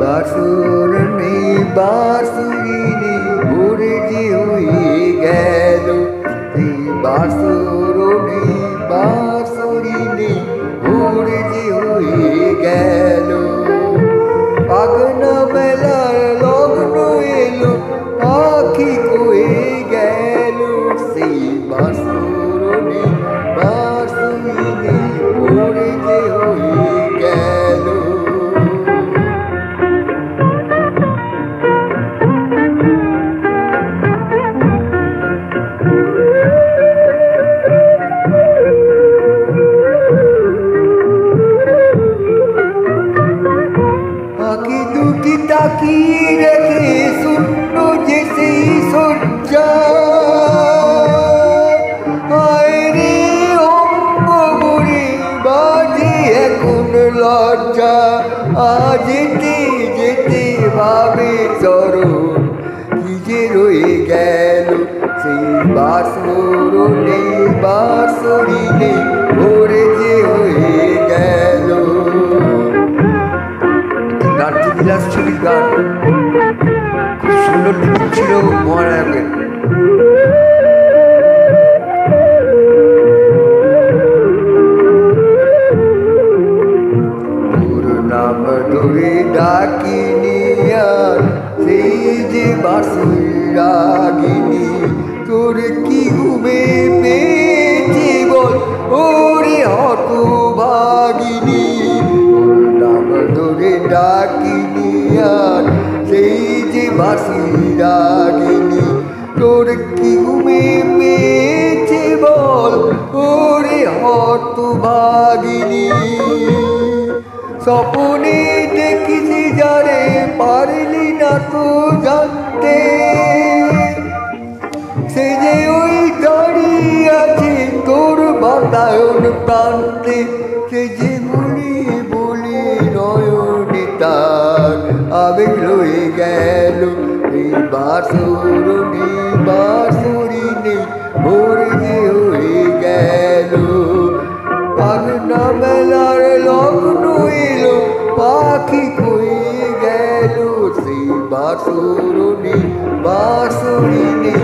বাসর নেই বাঁশুরি নেই ভোরে যে হয়ে গেল এই বাসর নেই বাঁশুরি নেই ভোরে যে হয়ে গেল পাগনা মেলার লগ্ন এলো পাখি কয়ে গেল সেই বাসর নেই বাঁশুরি নেই ভোরে যে হয়ে গেল আঁকি দুটি তাকিয়ে রেখে শূন্য যে সেই শয্যা হায় রে অম্বরে বাজে এখন লজ্জা যেতে যেতে ভাবে চরণ কি যে রয়ে গেল সেই বাসর নেই বাঁশুরি নেই ভোরে যে হয়ে গেল নাট্যবিলাস ছবির গান খুব সুন্দর লিখেছিল মহানায়কের তোর নাম ধরে ডাকিনি আর সেই যে বাঁশুরি রাগিনী তোর কি ঘুমে পেয়েছে বল ওরে হতভাগিনী তোর নাম ধরে ডাকিনি আর সেই যে বাঁশুরি রাগিনী তোর কি ঘুমে পেয়েছে বল ওরে হতভাগিনী স্বপনে দেখিছি যারে পারলি না তো জানতে সে যে ওই দাঁড়িয়ে আছে তোর বাতায়ন প্রান্তে সে যে বলি বলি নয়নে তার আবেগ রয়ে গেল এই বাসর নেই বাঁশুরি নেই ভোরে যে হয়ে গেল পাগনা মেলার লগ্ন এলো পাখি কয়ে গেল সেই বাসর নেই বাঁশুরি নেই